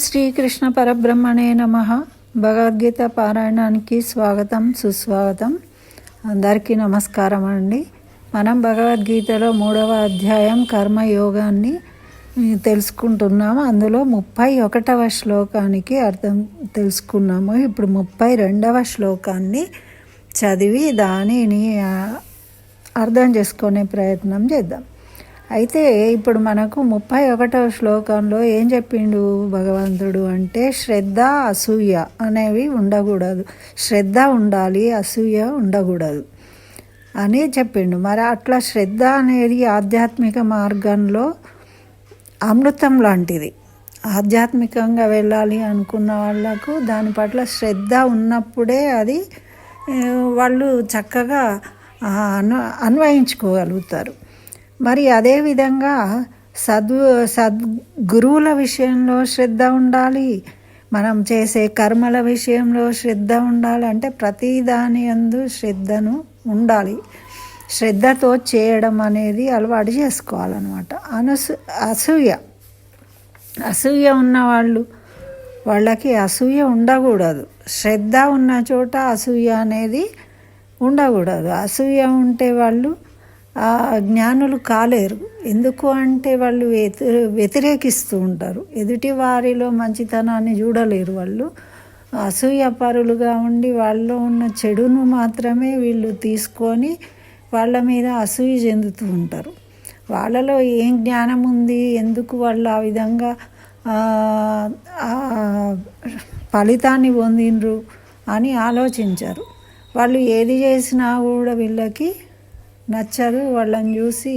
శ్రీకృష్ణ పరబ్రహ్మణే నమః. భగవద్గీత పారాయణానికి స్వాగతం సుస్వాగతం. అందరికీ నమస్కారం అండి. మనం భగవద్గీతలో 3వ అధ్యాయం కర్మయోగాన్ని తెలుసుకుంటున్నాము. అందులో 31వ శ్లోకానికి అర్థం తెలుసుకున్నాము. ఇప్పుడు 32వ శ్లోకాన్ని చదివి దానిని అర్థం చేసుకునే ప్రయత్నం చేద్దాం. అయితే ఇప్పుడు మనకు 31వ శ్లోకంలో ఏం చెప్పిండు భగవంతుడు అంటే శ్రద్ధ అసూయ అనేవి ఉండకూడదు, శ్రద్ధ ఉండాలి, అసూయ ఉండకూడదు అని చెప్పిండు. మరి అట్లా శ్రద్ధ అనేది ఆధ్యాత్మిక మార్గంలో అమృతం లాంటిది. ఆధ్యాత్మికంగా వెళ్ళాలి అనుకున్న వాళ్ళకు దాని పట్ల శ్రద్ధ ఉన్నప్పుడే అది వాళ్ళు చక్కగా అన్వయించుకోగలుగుతారు. మరి అదేవిధంగా సద్గురువుల విషయంలో శ్రద్ధ ఉండాలి, మనం చేసే కర్మల విషయంలో శ్రద్ధ ఉండాలి. అంటే ప్రతి దాని యందు శ్రద్ధను ఉండాలి, శ్రద్ధతో చేయడం అనేది అలవాటు చేసుకోవాలన్నమాట. అసూయ ఉన్నవాళ్ళు వాళ్ళకి అసూయ ఉండకూడదు. శ్రద్ధ ఉన్న చోట అసూయ అనేది ఉండకూడదు. అసూయ ఉంటే వాళ్ళు జ్ఞానులు కాలేరు. ఎందుకు అంటే వాళ్ళు వ్యతిరేకిస్తూ ఉంటారు, ఎదుటి వారిలో మంచితనాన్ని చూడలేరు. వాళ్ళు అసూయపరులుగా ఉండి వాళ్ళలో ఉన్న చెడును మాత్రమే వీళ్ళు తీసుకొని వాళ్ళ మీద అసూయ చెందుతూ ఉంటారు. వాళ్ళలో ఏం జ్ఞానం ఉంది, ఎందుకు వాళ్ళు ఆ విధంగా ఫలితాన్ని పొందిండ్రు అని ఆలోచించారు. వాళ్ళు ఏది చేసినా కూడా వీళ్ళకి నచ్చదు. వాళ్ళని చూసి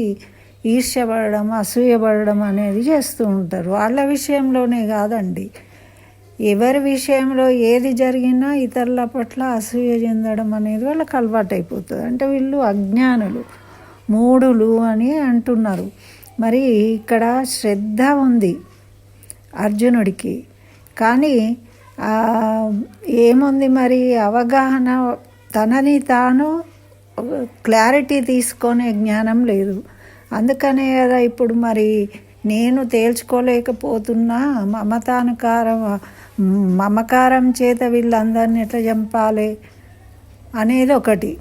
ఈర్ష్యపడడం, అసూయపడడం అనేది చేస్తూ ఉంటారు. వాళ్ళ విషయంలోనే కాదండి, ఎవరి విషయంలో ఏది జరిగినా ఇతరుల పట్ల అసూయ చెందడం అనేది వాళ్ళకి అలవాటు అయిపోతుంది. అంటే వీళ్ళు అజ్ఞానులు, మూఢులు అని అంటున్నారు. మరి ఇక్కడ శ్రద్ధ ఉంది అర్జునుడికి, కానీ ఏముంది మరి అవగాహన, తనని తాను క్లారిటీ తీసుకునే జ్ఞానం లేదు. అందుకనే కదా ఇప్పుడు మరి నేను తేల్చుకోలేకపోతున్నా, మమకారం చేత వీళ్ళందరినీ ఎట్లా చంపాలి అనేది ఒకటి.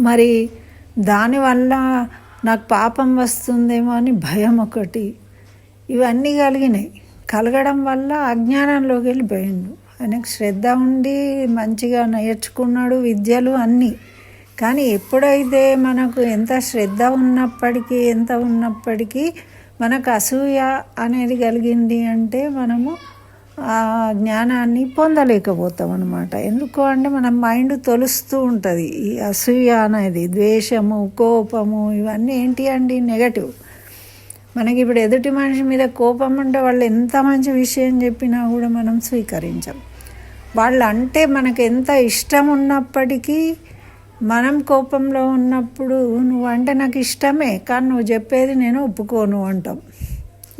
మరి దానివల్ల నాకు పాపం వస్తుందేమో అని భయం ఒకటి. ఇవన్నీ కలగడం వల్ల అజ్ఞానంలోకి వెళ్ళిపోయిండు. ఆయనకు శ్రద్ధ ఉండి మంచిగా నేర్చుకున్నాడు విద్యలు అన్నీ. కానీ ఎప్పుడైతే మనకు ఎంత శ్రద్ధ ఉన్నప్పటికీ మనకు అసూయ అనేది కలిగింది అంటే మనము ఆ జ్ఞానాన్ని పొందలేకపోతాం అన్నమాట. ఎందుకు అంటే మన మైండ్ తొలుస్తూ ఉంటుంది. ఈ అసూయ అనేది ద్వేషము, కోపము ఇవన్నీ ఏంటి అండి, నెగటివ్. మనకి ఇప్పుడు ఎదుటి మనిషి మీద కోపం ఉంటే వాళ్ళు ఎంత మంచి విషయం చెప్పినా కూడా మనం స్వీకరించాం. వాళ్ళు అంటే మనకు ఎంత ఇష్టం ఉన్నప్పటికీ మనం కోపంలో ఉన్నప్పుడు నువ్వు అంటే నాకు ఇష్టమే, కానీ నువ్వు చెప్పేది నేను ఒప్పుకోను అంటాం.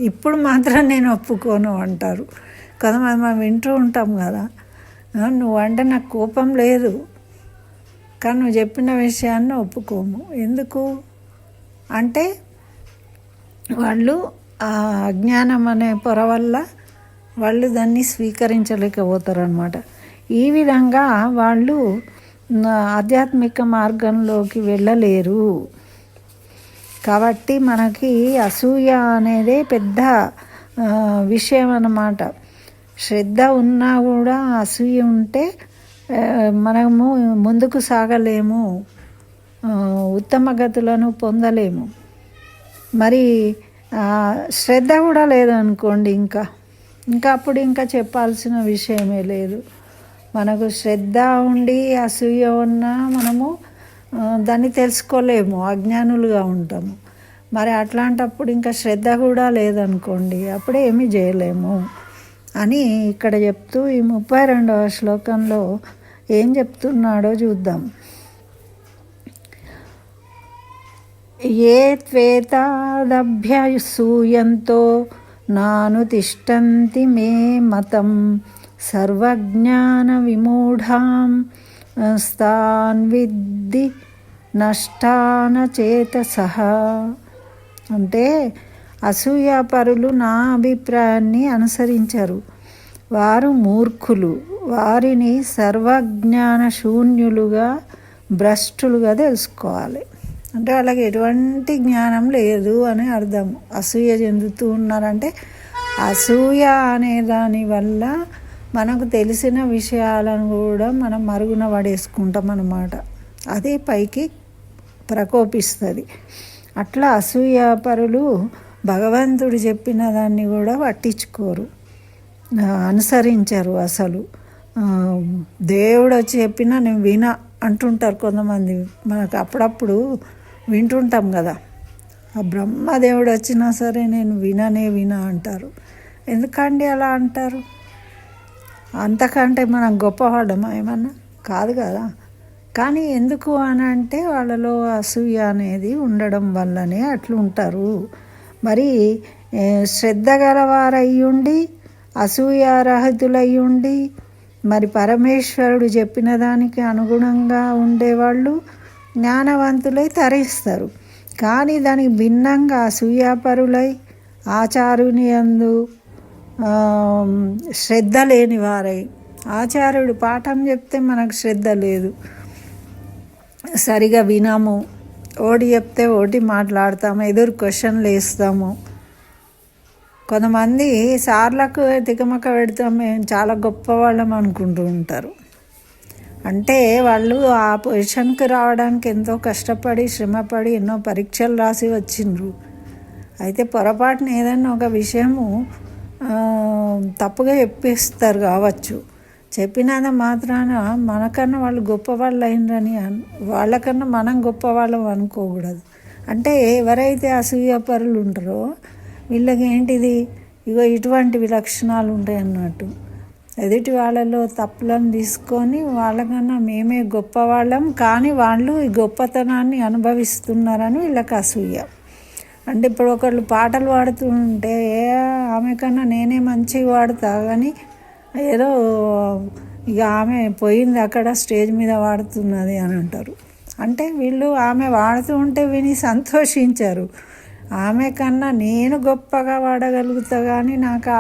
ఇప్పుడు మాత్రం నేను ఒప్పుకోను అంటారు కొంతమంది. మనం వింటూ ఉంటాం కదా, నువ్వు అంటే నాకు కోపం లేదు, కానీ నువ్వు చెప్పిన విషయాన్ని ఒప్పుకోము. ఎందుకు అంటే వాళ్ళు ఆ అజ్ఞానం అనే పొర వల్ల వాళ్ళు దాన్ని స్వీకరించలేకపోతారు అన్నమాట. ఈ విధంగా వాళ్ళు ఆధ్యాత్మిక మార్గంలోకి వెళ్ళలేరు. కాబట్టి మనకి అసూయ అనేది పెద్ద విషయం అన్నమాట. శ్రద్ధ ఉన్నా కూడా అసూయ ఉంటే మనము ముందుకు సాగలేము, ఉత్తమ గతులను పొందలేము. మరి శ్రద్ధ కూడా లేదనుకోండి, ఇంకా అప్పుడు చెప్పాల్సిన విషయమే లేదు. మనకు శ్రద్ధ ఉండి అసూయ ఉన్నా మనము దాన్ని తెలుసుకోలేము, అజ్ఞానులుగా ఉంటాము. మరి అట్లాంటప్పుడు శ్రద్ధ కూడా లేదనుకోండి, అప్పుడే ఏమీ చేయలేము అని ఇక్కడ చెప్తూ ఈ 32వ శ్లోకంలో ఏం చెప్తున్నాడో చూద్దాం. ఏ త్వేతాదభ్యసూయంతో నానుతిష్టంతి మే మతం సర్వజ్ఞాన విమూఢాం స్తాన్ విద్ధి నష్టాన చేతసః. అంటే అసూయాపరులు నా అభిప్రాయాన్ని అనుసరించరు. వారు మూర్ఖులు. వారిని సర్వజ్ఞాన శూన్యులుగా, భ్రష్టులుగా తెలుసుకోవాలి. అంటే వాళ్ళకి ఎటువంటి జ్ఞానం లేదు అని అర్థం. అసూయ చెందుతూ ఉన్నారంటే అసూయ అనే దాని వల్ల మనకు తెలిసిన విషయాలను కూడా మనం మరుగున పడేసుకుంటాం అన్నమాట. అదే పైకి ప్రకోపిస్తుంది. అట్లా అసూయాపరులు భగవంతుడు చెప్పిన దాన్ని కూడా పట్టించుకోరు, అనుసరించరు. అసలు దేవుడు వచ్చి చెప్పినా నేను వినా అంటుంటారు కొంతమంది. మనకు అప్పుడప్పుడు వింటుంటాం కదా, ఆ బ్రహ్మదేవుడు వచ్చినా సరే నేను వినా అంటారు. ఎందుకండి అలా అంటారు? అంతకంటే మనం గొప్పవాడమా ఏమన్నా? కాదు కదా. కానీ ఎందుకు అని అంటే వాళ్ళలో అసూయ అనేది ఉండడం వల్లనే అట్లుంటారు. మరి శ్రద్ధ గలవారయ్యుండి, అసూయారహితులయ్యుండి, మరి పరమేశ్వరుడు చెప్పిన దానికి అనుగుణంగా ఉండేవాళ్ళు జ్ఞానవంతులై తరిస్తారు. కానీ దానికి భిన్నంగా అసూయాపరులై ఆచార్యుని యందు శ్రద్ధ లేని వారై, ఆచార్యుడు పాఠం చెప్తే మనకు శ్రద్ధ లేదు, సరిగా వినము, ఓడి చెప్తే ఓటి మాట్లాడతాము, ఎదురు క్వశ్చన్లు వేస్తాము. కొంతమంది సార్లకు తికమక పెడతాం, మేము చాలా గొప్పవాళ్ళం అనుకుంటూ ఉంటారు. అంటే వాళ్ళు ఆ పొజిషన్కి రావడానికి ఎంతో కష్టపడి శ్రమపడి ఎన్నో పరీక్షలు రాసి వచ్చిండ్రు. అయితే పొరపాటున ఏదైనా ఒక విషయము తప్పుగా చెప్పేస్తారు కావచ్చు. చెప్పినంత మాత్రాన మనకన్నా వాళ్ళు గొప్పవాళ్ళు అయినరని వాళ్ళకన్నా మనం గొప్పవాళ్ళం అనుకోకూడదు. అంటే ఎవరైతే అసూయపరులు ఉంటారో వీళ్ళకి ఏంటిది, ఇగో ఇటువంటివి లక్షణాలు ఉంటాయి అన్నట్టు. ఎదుటి వాళ్ళలో తప్పులను తీసుకొని వాళ్ళకన్నా మేమే గొప్పవాళ్ళం, కానీ వాళ్ళు ఈ గొప్పతనాన్ని అనుభవిస్తున్నారని వీళ్ళకి అసూయ. అంటే ఇప్పుడు ఒకళ్ళు పాటలు పాడుతుంటే ఆమె కన్నా నేనే మంచిగా పాడుతా, కానీ ఏదో ఇక ఆమె పోయింది అక్కడ స్టేజ్ మీద పాడుతున్నది అని అంటారు. అంటే వీళ్ళు ఆమె పాడుతూ ఉంటే విని సంతోషించారు. ఆమె కన్నా నేను గొప్పగా పాడగలుగుతా, కానీ నాకు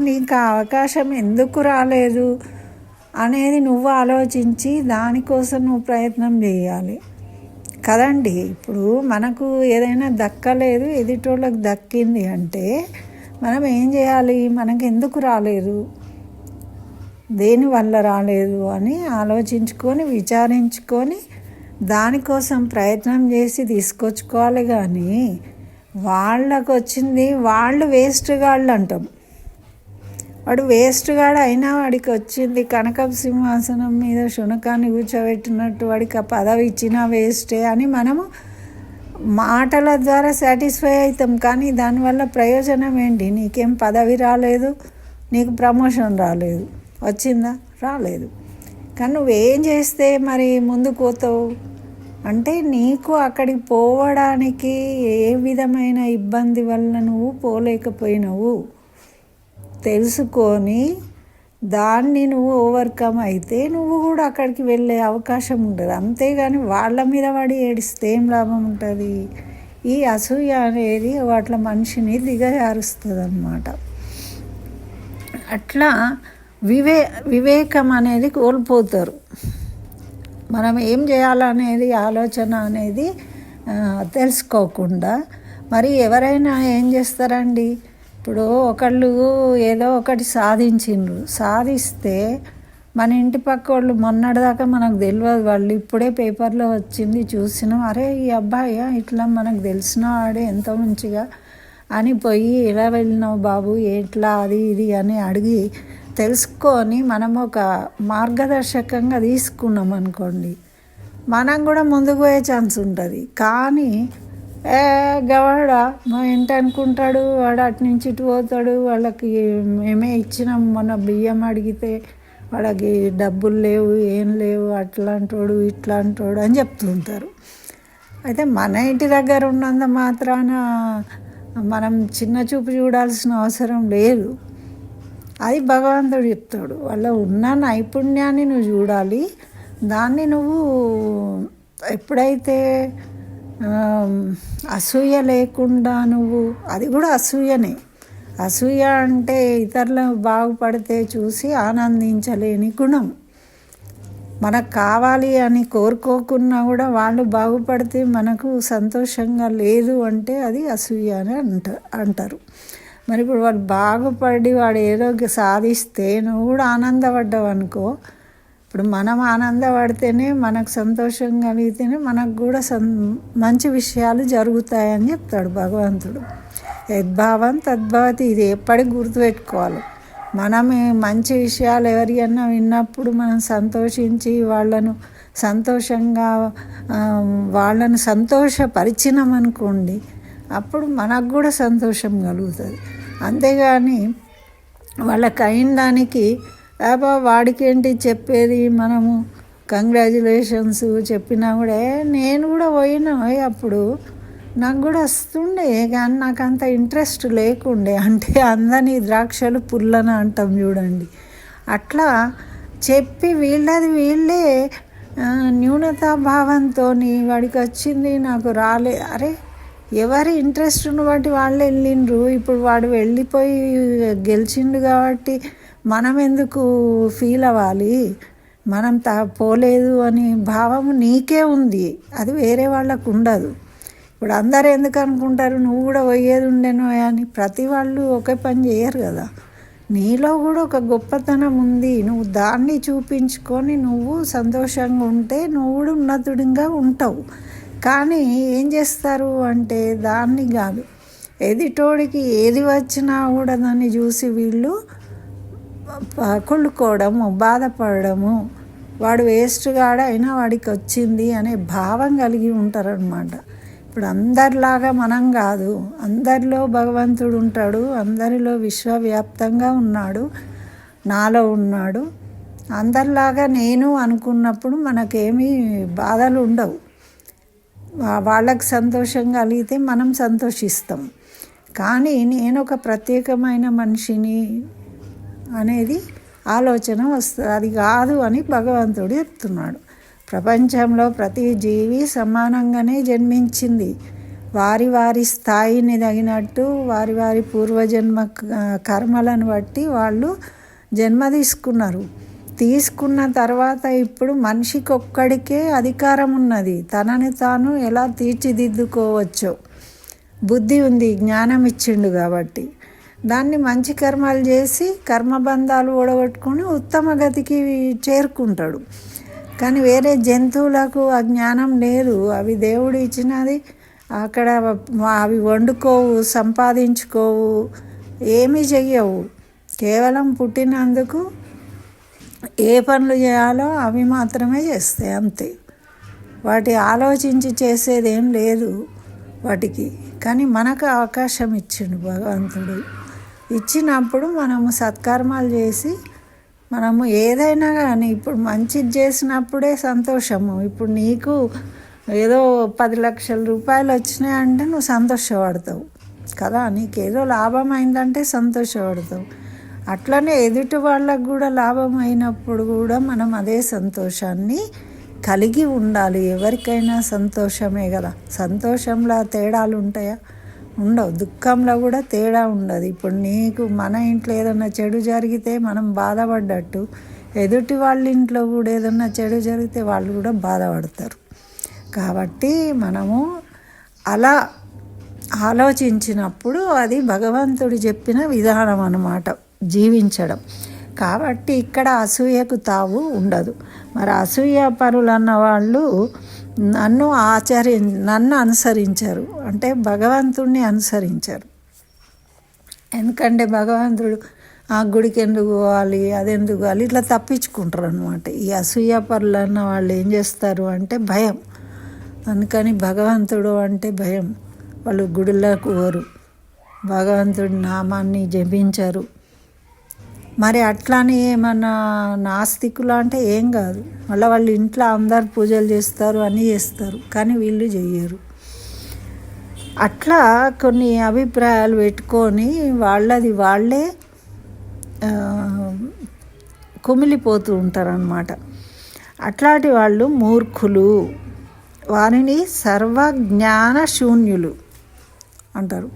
నీకు అవకాశం ఎందుకు రాలేదు అనేది నువ్వు ఆలోచించి దానికోసం నువ్వు ప్రయత్నం చేయాలి కదండి. ఇప్పుడు మనకు ఏదైనా దక్కలేదు, ఎదుటోళ్ళకి దక్కింది అంటే మనం ఏం చేయాలి? మనకు ఎందుకు రాలేదు, దేనివల్ల రాలేదు అని ఆలోచించుకొని విచారించుకొని దానికోసం ప్రయత్నం చేసి తీసుకొచ్చుకోవాలి. కానీ వాళ్ళకు వచ్చింది వాళ్ళు వేస్ట్ గాళ్ళు అంటాం. వాడు వేస్ట్ గాడు అయినా వాడికి వచ్చింది కనకపు సింహాసనం మీద శునకాన్ని కూర్చోబెట్టినట్టు వాడికి ఆ పదవి ఇచ్చినా వేస్టే అని మనము మాటల ద్వారా సాటిస్ఫై అవుతాం. కానీ దానివల్ల ప్రయోజనం ఏంటి? నీకేం పదవి రాలేదు, నీకు ప్రమోషన్ రాలేదు, వచ్చిందా? రాలేదు. కానీ నువ్వేం చేస్తే మరి ముందుకు పోతావు అంటే నీకు అక్కడికి పోవడానికి ఏ విధమైన ఇబ్బంది వల్ల నువ్వు పోలేకపోయినావు తెలుసుకొని దాన్ని నువ్వు ఓవర్కమ్ అయితే నువ్వు కూడా అక్కడికి వెళ్ళే అవకాశం ఉంటుంది. అంతేగాని వాళ్ళ మీద పడి ఏడిస్తే ఏం లాభం ఉంటుంది? ఈ అసూయ అనేది వాట్ల మనిషిని దిగజారుస్తుంది అన్నమాట. అట్లా వివేకం అనేది కోల్పోతారు. మనం ఏం చేయాలనేది ఆలోచన అనేది తెలుసుకోకుండా మరి ఎవరైనా ఏం చేస్తారండి? ఇప్పుడు ఒకళ్ళు ఏదో ఒకటి సాధిస్తే మన ఇంటి పక్క వాళ్ళు మొన్నటిదాకా మనకు తెలియదు, వాళ్ళు ఇప్పుడే పేపర్లో వచ్చింది చూసినాం, అరే ఈ అబ్బాయి ఇట్లా మనకు తెలిసిన వాడే ఎంతో మంచిగా అని పోయి ఎలా వెళ్ళినావు బాబు, ఎట్లా అది ఇది అని అడిగి తెలుసుకొని మనం ఒక మార్గదర్శకంగా తీసుకున్నాం అనుకోండి, మనం కూడా ముందుకు పోయే ఛాన్స్ ఉంటుంది. కానీ గవాడ మా ఏంటి అనుకుంటాడు, వాడు అటు నుంచి ఇటు పోతాడు, వాళ్ళకి మేమే ఇచ్చినాం, మొన్న బియ్యం అడిగితే వాళ్ళకి డబ్బులు లేవు, ఏం లేవు, అట్లాంటోడు ఇట్లాంటోడు అని చెప్తుంటారు. అయితే మన ఇంటి దగ్గర ఉన్నంత మాత్రాన మనం చిన్న చూపు చూడాల్సిన అవసరం లేదు. అది భగవంతుడు చెప్తాడు. వాళ్ళ ఉన్న నైపుణ్యాన్ని నువ్వు చూడాలి. దాన్ని నువ్వు ఎప్పుడైతే అసూయ లేకుండా నువ్వు, అది కూడా అసూయనే. అసూయ అంటే ఇతరులు బాగుపడితే చూసి ఆనందించలేని గుణం. మనకు కావాలి అని కోరుకోకున్నా కూడా వాళ్ళు బాగుపడితే మనకు సంతోషంగా లేదు అంటే అది అసూయ అని అంటారు. మరి ఇప్పుడు వాడు బాగుపడి వాడు ఏదో సాధిస్తే నువ్వు కూడా ఆనందపడ్డావు అనుకో, ఇప్పుడు మనం ఆనందపడితేనే మనకు సంతోషం కలిగితేనే మనకు కూడా మంచి విషయాలు జరుగుతాయని చెప్తాడు భగవంతుడు. యద్భావం తద్భవతి, ఇది ఎప్పటికి గుర్తుపెట్టుకోవాలి. మనమే మంచి విషయాలు ఎవరికన్నా విన్నప్పుడు మనం సంతోషించి వాళ్ళను సంతోషపరిచినామనుకోండి, అప్పుడు మనకు కూడా సంతోషం కలుగుతుంది. అంతేగాని వాళ్ళకి అయిన దానికి వాడికి ఏంటి చెప్పేది, మనము కంగ్రాచులేషన్స్ చెప్పినా కూడా నేను కూడా పోయినా అప్పుడు నాకు కూడా వస్తుండే, కానీ నాకు అంత ఇంట్రెస్ట్ లేకుండే. అంటే అందని ద్రాక్షలు పుల్లని అంటాం చూడండి, అట్లా చెప్పి వీళ్ళే న్యూనతాభావంతో వాడికి వచ్చింది నాకు రాలే. అరే, ఎవరి ఇంట్రెస్ట్ను బట్టి వాళ్ళు వెళ్ళిండ్రు. ఇప్పుడు వాడు వెళ్ళిపోయి గెలిచిండు కాబట్టి మనం ఎందుకు ఫీల్ అవ్వాలి? మనం పోలేదు అని భావము నీకే ఉంది, అది వేరే వాళ్ళకు ఉండదు. ఇప్పుడు అందరు ఎందుకు అనుకుంటారు నువ్వు కూడా పోయేది ఉండేనో అని? ప్రతి వాళ్ళు ఒకే పని చేయరు కదా. నీలో కూడా ఒక గొప్పతనం ఉంది, నువ్వు దాన్ని చూపించుకొని నువ్వు సంతోషంగా ఉంటే నువ్వు కూడా ఉన్నతుడిగా ఉంటావు. కానీ ఏం చేస్తారు అంటే దాన్ని కాదు, ఎదుటోడికి ఏది వచ్చినా కూడా దాన్ని చూసి వీళ్ళు కుళ్ళుకోవడము, బాధపడము, వాడు వేస్ట్గాడ అయినా వాడికి వచ్చింది అనే భావం కలిగి ఉంటారనమాట. ఇప్పుడు అందరిలాగా మనం కాదు, అందరిలో భగవంతుడు ఉంటాడు, అందరిలో విశ్వవ్యాప్తంగా ఉన్నాడు, నాలో ఉన్నాడు. అందరిలాగా నేను అనుకున్నప్పుడు మనకేమీ బాధలు ఉండవు. వాళ్ళకి సంతోషం కలిగితే మనం సంతోషిస్తాం. కానీ నేను ఒక ప్రత్యేకమైన మనిషిని అనేది ఆలోచన వస్తుంది, అది కాదు అని భగవంతుడు చెప్తున్నాడు. ప్రపంచంలో ప్రతి జీవి సమానంగానే జన్మించింది. వారి వారి స్థాయిని తగినట్టు వారి వారి పూర్వజన్మ కర్మలను బట్టి వాళ్ళు జన్మ తీసుకున్న తర్వాత ఇప్పుడు మనిషికి ఒక్కడికే అధికారం ఉన్నది, తనని తాను ఎలా తీర్చిదిద్దుకోవచ్చో బుద్ధి ఉంది, జ్ఞానం ఇచ్చిండు కాబట్టి దాన్ని మంచి కర్మలు చేసి కర్మబంధాలు ఓడగొట్టుకొని ఉత్తమ గతికి చేరుకుంటాడు. కానీ వేరే జంతువులకు ఆ జ్ఞానం లేదు, అవి దేవుడు ఇచ్చినది అక్కడ అవి వండుకోవు, సంపాదించుకోవు, ఏమీ చెయ్యవు. కేవలం పుట్టినందుకు ఏ పనులు చేయాలో అవి మాత్రమే చేస్తాయి, అంతే. వాటి ఆలోచించి చేసేదేం లేదు వాటికి. కానీ మనకు అవకాశం ఇచ్చిండు భగవంతుడు. ఇచ్చినప్పుడు మనము సత్కర్మాలు చేసి మనము ఏదైనా కానీ ఇప్పుడు మంచిది చేసినప్పుడే సంతోషము. ఇప్పుడు నీకు ఏదో 10 లక్షల రూపాయలు వచ్చినాయంటే నువ్వు సంతోషపడతావు కదా, నీకేదో లాభం అయిందంటే సంతోషపడతావు. అట్లనే ఎదుటి వాళ్ళకు కూడా లాభం అయినప్పుడు కూడా మనం అదే సంతోషాన్ని కలిగి ఉండాలి. ఎవరికైనా సంతోషమే కదా, సంతోషంలో తేడాలు ఉంటాయా? ఉండవు. దుఃఖంలో కూడా తేడా ఉండదు. ఇప్పుడు నీకు మన ఇంట్లో ఏదన్నా చెడు జరిగితే మనం బాధపడ్డట్టు ఎదుటి వాళ్ళ ఇంట్లో కూడా ఏదన్నా చెడు జరిగితే వాళ్ళు కూడా బాధపడతారు. కాబట్టి మనము అలా ఆలోచించినప్పుడు అది భగవంతుడు చెప్పిన విధానం అన్నమాట జీవించడం. కాబట్టి ఇక్కడ అసూయకు తావు ఉండదు. మరి అసూయ పరులు అన్న వాళ్ళు నన్ను అనుసరించారు అంటే భగవంతుడిని అనుసరించారు. ఎందుకంటే భగవంతుడు ఆ గుడికి ఎందుకు పోవాలి, అదెందుకు పోవాలి, ఇట్లా తప్పించుకుంటారు అనమాట. ఈ అసూయ పరులు అన్న వాళ్ళు ఏం చేస్తారు అంటే భయం. అందుకని భగవంతుడు అంటే భయం. వాళ్ళు గుడిలోకి పోరు, భగవంతుడి నామాన్ని జపించరు. మరి అట్లానే ఏమన్నా నాస్తికులు అంటే ఏం కాదు, మళ్ళీ వాళ్ళు ఇంట్లో అందరు పూజలు చేస్తారు, అన్నీ చేస్తారు, కానీ వీళ్ళు చెయ్యరు. అట్లా కొన్ని అభిప్రాయాలు పెట్టుకొని వాళ్ళే కుమిలిపోతూ ఉంటారన్నమాట. అట్లాంటి వాళ్ళు మూర్ఖులు. వారిని సర్వజ్ఞాన శూన్యులు అంటారు.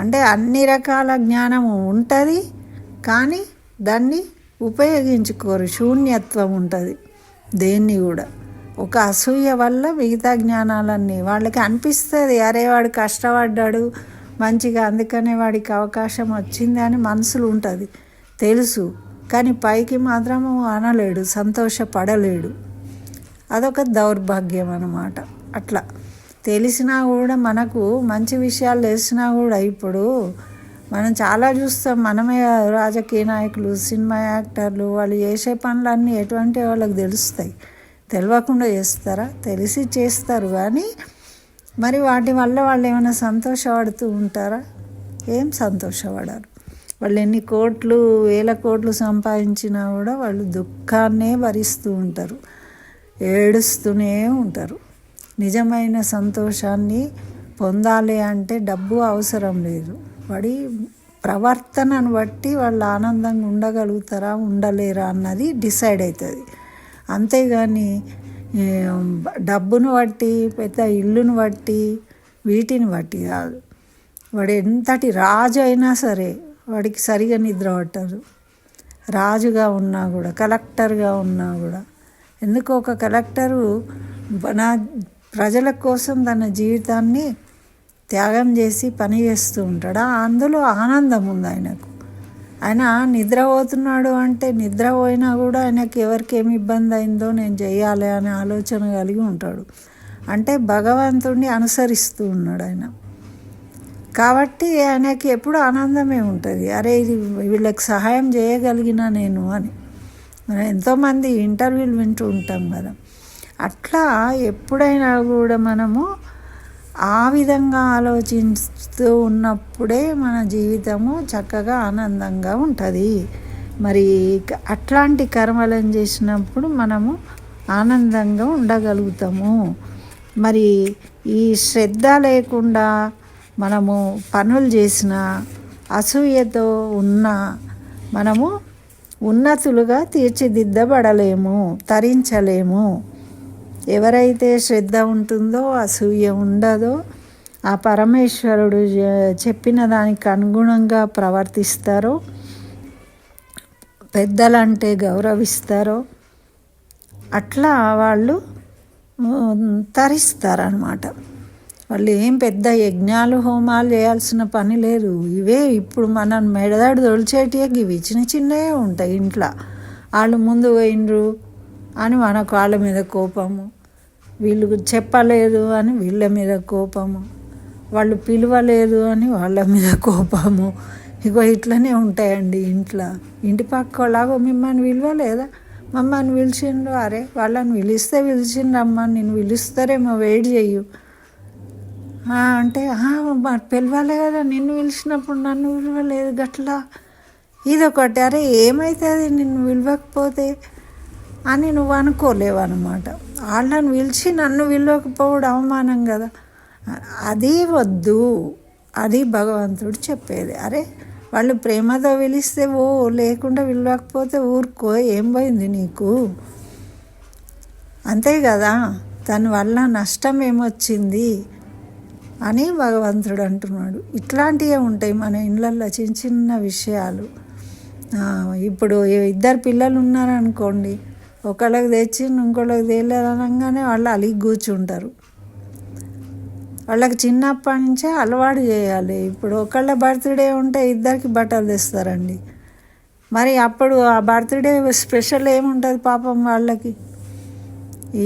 అంటే అన్ని రకాల జ్ఞానము ఉంటుంది, కానీ దాన్ని ఉపయోగించుకోరు. శూన్యత్వం ఉంటుంది దేన్ని కూడా. ఒక అసూయ వల్ల మిగతా జ్ఞానాలన్నీ వాళ్ళకి అనిపిస్తుంది, అరే వాడు కష్టపడ్డాడు మంచిగా అందుకనే వాడికి అవకాశం వచ్చింది అని మనసులో ఉంటుంది, తెలుసు. కానీ పైకి మాత్రము అనలేడు, సంతోషపడలేడు. అదొక దౌర్భాగ్యం అన్నమాట. అట్లా తెలిసినా కూడా, మనకు మంచి విషయాలు తెలిసినా కూడా, ఇప్పుడు మనం చాలా చూస్తాం, మనమే రాజకీయ నాయకులు, సినిమా యాక్టర్లు, వాళ్ళు చేసే పనులన్నీ ఎటువంటి వాళ్ళకి తెలుస్తాయి. తెలియకుండా చేస్తారా? తెలిసి చేస్తారు, కానీ మరి వాటి వల్ల వాళ్ళు ఏమైనా సంతోషపడుతూ ఉంటారా? ఏం సంతోషపడరు. వాళ్ళు ఎన్ని కోట్లు, వేల కోట్లు సంపాదించినా కూడా వాళ్ళు దుఃఖాన్నే భరిస్తూ ఉంటారు, ఏడుస్తూనే ఉంటారు. నిజమైన సంతోషాన్ని పొందాలి అంటే డబ్బు అవసరం లేదు. వాడి ప్రవర్తనను బట్టి వాళ్ళు ఆనందంగా ఉండగలుగుతారా ఉండలేరా అన్నది డిసైడ్ అవుతుంది. అంతేగాని డబ్బును బట్టి, పెద్ద ఇల్లును బట్టి, వీటిని బట్టి కాదు. వాడు ఎంతటి రాజు అయినా సరే వాడికి సరిగా నిద్ర పట్టదు. రాజుగా ఉన్నా కూడా, కలెక్టర్గా ఉన్నా కూడా. ఎందుకు ఒక కలెక్టరు నా ప్రజల కోసం తన జీవితాన్ని త్యాగం చేసి పని చేస్తూ ఉంటాడు. అందులో ఆనందం ఉంది ఆయనకు. ఆయన నిద్రపోతున్నాడు అంటే, నిద్రపోయినా కూడా ఆయనకి ఎవరికి ఏమి ఇబ్బంది అయిందో నేను చేయాలి అనే ఆలోచన కలిగి ఉంటాడు. అంటే భగవంతుడిని అనుసరిస్తూ ఉన్నాడు ఆయన. కాబట్టి ఆయనకి ఎప్పుడు ఆనందమే ఉంటుంది. అరే ఇది వీళ్ళకి సహాయం చేయగలిగిన నేను అని. మనం ఎంతోమంది ఇంటర్వ్యూలు వింటూ ఉంటాం కదా. అట్లా ఎప్పుడైనా కూడా మనము ఆ విధంగా ఆలోచిస్తూ ఉన్నప్పుడే మన జీవితము చక్కగా ఆనందంగా ఉంటుంది. మరి అట్లాంటి కర్మలను చేసినప్పుడు మనము ఆనందంగా ఉండగలుగుతాము. మరి ఈ శ్రద్ధ లేకుండా మనము పనులు చేసిన, అసూయతో ఉన్న మనము ఉన్నతులుగా తీర్చిదిద్దబడలేము, తరించలేము. ఎవరైతే శ్రద్ధ ఉంటుందో, అసూయ ఉండదో, ఆ పరమేశ్వరుడు చెప్పిన దానికి అనుగుణంగా ప్రవర్తిస్తారో, పెద్దలంటే గౌరవిస్తారో, అట్లా వాళ్ళు తరిస్తారనమాట. వాళ్ళు ఏం పెద్ద యజ్ఞాలు హోమాలు చేయాల్సిన పని లేదు. ఇవే ఇప్పుడు మనం మెడదాడు తొలిచేటివే ఇవి చిన్న చిన్నవే ఉంటాయి ఇంట్లో. వాళ్ళు ముందు పోయినరు అని మనకు వాళ్ళ మీద కోపము, వీళ్ళు చెప్పలేదు అని వీళ్ళ మీద కోపము, వాళ్ళు పిలవలేదు అని వాళ్ళ మీద కోపము. ఇగో ఇట్లనే ఉంటాయండి ఇంట్లో. ఇంటి పక్క వాళ్ళగో మిమ్మల్ని పిలవలేదా, మమ్మల్ని పిలిచిండ్రు, అరే వాళ్ళని పిలిస్తే పిలిచిండ్రమ్మా, నేను పిలుస్తారేమో వెయిట్ చెయ్యు అంటే, పిలవాలి కదా, నిన్ను పిలిచినప్పుడు నన్ను పిలవలేదు గట్లా. ఇదొకటి. అరే ఏమవుతుంది నిన్ను పిలవకపోతే అని నువ్వు అనుకోలేవు అనమాట. వాళ్ళని పిలిచి నన్ను పిలవకపోవడం అవమానం కదా. అది వద్దు. అది భగవంతుడు చెప్పేది. అరే వాళ్ళు ప్రేమతో పిలిస్తే లేకుండా పిలవకపోతే ఊరుకో, ఏం పోయింది నీకు, అంతే కదా. దానివల్ల నష్టం ఏమొచ్చింది అని భగవంతుడు అంటున్నాడు. ఇట్లాంటివే ఉంటాయి మన ఇళ్ళల్లో చిన్న చిన్న విషయాలు. ఇప్పుడు ఇద్దరు పిల్లలు ఉన్నారనుకోండి, ఒకళ్ళకి తెచ్చి ఇంకోళ్ళకి తేలేదు అనగానే వాళ్ళు అలిగి కూర్చుంటారు. వాళ్ళకి చిన్నప్పటి నుంచే అలవాటు చేయాలి. ఇప్పుడు ఒకళ్ళ బర్త్డే ఉంటే ఇద్దరికి బట్టలు తెస్తారండి. మరి అప్పుడు ఆ బర్త్డే స్పెషల్ ఏముంటుంది పాపం వాళ్ళకి.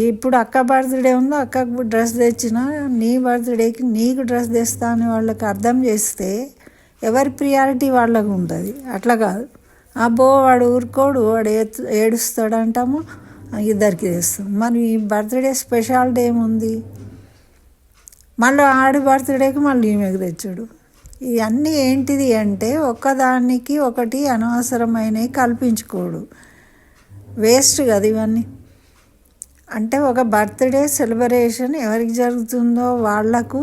ఇప్పుడు అక్క బర్త్డే ఉందో అక్కకు డ్రెస్ తెచ్చినా, నీ బర్త్డేకి నీకు డ్రెస్ తెస్తా అని వాళ్ళకి అర్థం చేస్తే ఎవరి ప్రియారిటీ వాళ్ళకు ఉంటుంది. అట్లా కాదు, అబ్బో వాడు ఊరుకోడు, వాడు ఏడుస్తాడు అంటాము, ఇద్దరికి తెస్తాం. మరి ఈ బర్త్డే స్పెషాలిటీ ఏముంది? మళ్ళీ ఆడి బర్త్డేకి మళ్ళీ ఈమెకు తెచ్చాడు. ఇవన్నీ ఏంటిది అంటే ఒక్కదానికి ఒకటి అనవసరమైనవి కల్పించుకోడు. వేస్ట్ కదా ఇవన్నీ. అంటే ఒక బర్త్డే సెలబ్రేషన్ ఎవరికి జరుగుతుందో వాళ్లకు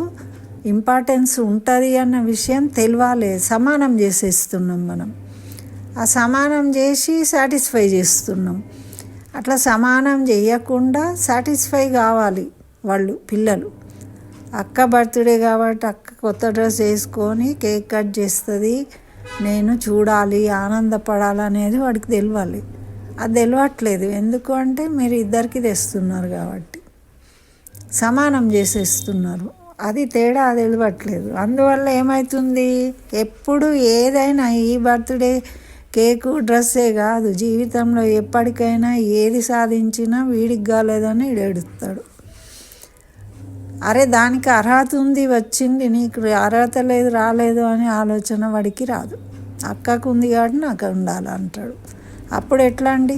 ఇంపార్టెన్స్ ఉంటుంది అన్న విషయం తెలియాలి. సమానం చేసేస్తున్నాం మనం. ఆ సమానం చేసి సాటిస్ఫై చేస్తున్నాం. అట్లా సమానం చేయకుండా సాటిస్ఫై కావాలి. వాళ్ళు పిల్లలు. అక్క బర్త్డే కాబట్టి అక్క కొత్త డ్రెస్ వేసుకొని కేక్ కట్ చేస్తుంది, నేను చూడాలి ఆనందపడాలనేది వాడికి తెలియాలి. అది తెలియట్లేదు. ఎందుకు అంటే మీరు ఇద్దరికి తెస్తున్నారు కాబట్టి, సమానం చేసేస్తున్నారు. అది తేడా తెలియట్లేదు. అందువల్ల ఏమవుతుంది, ఎప్పుడు ఏదైనా ఈ బర్త్డే కేకు డ్రెస్సే కాదు, జీవితంలో ఎప్పటికైనా ఏది సాధించినా వీడికి కాలేదని ఏడుస్తాడు. అరే దానికి అర్హత ఉంది, వచ్చింది, నీకు అర్హత లేదు రాలేదు అనే ఆలోచన వాడికి రాదు. అక్కకు ఉంది కాబట్టి నాకు ఉండాలి అంటాడు. అప్పుడు ఎట్లా అండి?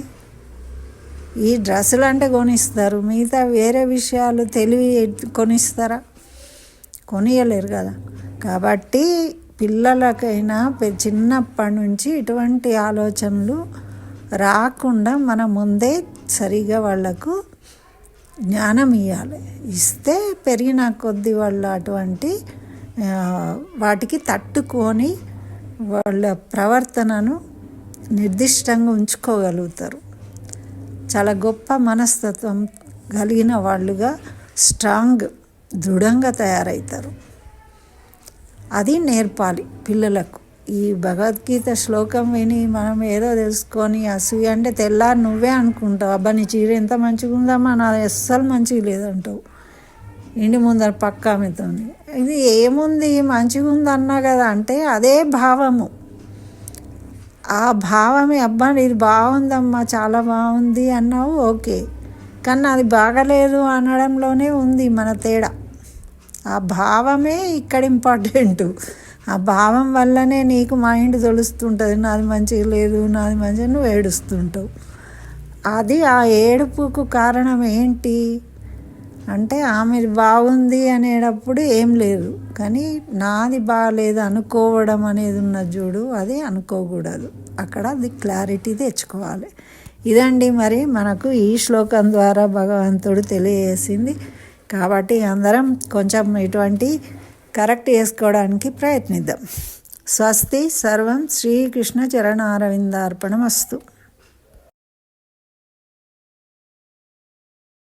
ఈ డ్రెస్సులు అంటే కొనిస్తారు, మిగతా వేరే విషయాలు తెలివి కొనిస్తారా? కొనియలేరు కదా. కాబట్టి పిల్లలకైనా చిన్నప్పటి నుంచి ఇటువంటి ఆలోచనలు రాకుండా మనం ముందే సరిగా వాళ్లకు జ్ఞానం ఇవ్వాలి. ఇస్తే పెరిగిన కొద్దీ వాళ్ళు అటువంటి వాటికి తట్టుకొని వాళ్ళ ప్రవర్తనను నిర్దిష్టంగా ఉంచుకోగలుగుతారు. చాలా గొప్ప మనస్తత్వం కలిగిన వాళ్ళుగా స్ట్రాంగ్ దృఢంగా తయారవుతారు. అది నేర్పాలి పిల్లలకు. ఈ భగవద్గీత శ్లోకం విని మనం ఏదో తెలుసుకొని అసూయ అంటే తెల్లారి నువ్వే అనుకుంటావు, అబ్బా నీ చీర ఎంత మంచిగా ఉందమ్మా, నాది అస్సలు మంచిగా లేదంటావు ఇంటి ముందర పక్క ఆమెతో. ఇది ఏముంది మంచిగా ఉంది అన్నా కదా అంటే అదే భావము. ఆ భావమే అబ్బా ఇది బాగుందమ్మా చాలా బాగుంది అన్నావు, ఓకే, కానీ అది బాగలేదు అనడంలోనే ఉంది మన తేడా. ఆ భావమే ఇక్కడ ఇంపార్టెంట్. ఆ భావం వల్లనే నీకు మైండ్ తెలుస్తుంటుంది, నాది మంచిగా లేదు నాది మంచిగా, నువ్వు ఏడుస్తుంటావు. అది ఆ ఏడుపుకు కారణం ఏంటి అంటే ఆమె బాగుంది అనేటప్పుడు ఏం లేదు, కానీ నాది బాగాలేదు అనుకోవడం అనేది ఉన్న చూడు, అది అనుకోకూడదు. అక్కడ అది క్లారిటీ తెచ్చుకోవాలి. ఇదండి మరి మనకు ఈ శ్లోకం ద్వారా భగవంతుడు తెలియజేసింది. కాబట్టి అందరం కొంచెం ఇటువంటి కరెక్ట్ చేసుకోవడానికి ప్రయత్నిద్దాం. స్వస్తి. సర్వం శ్రీకృష్ణ చరణారవిందార్పణమస్తు.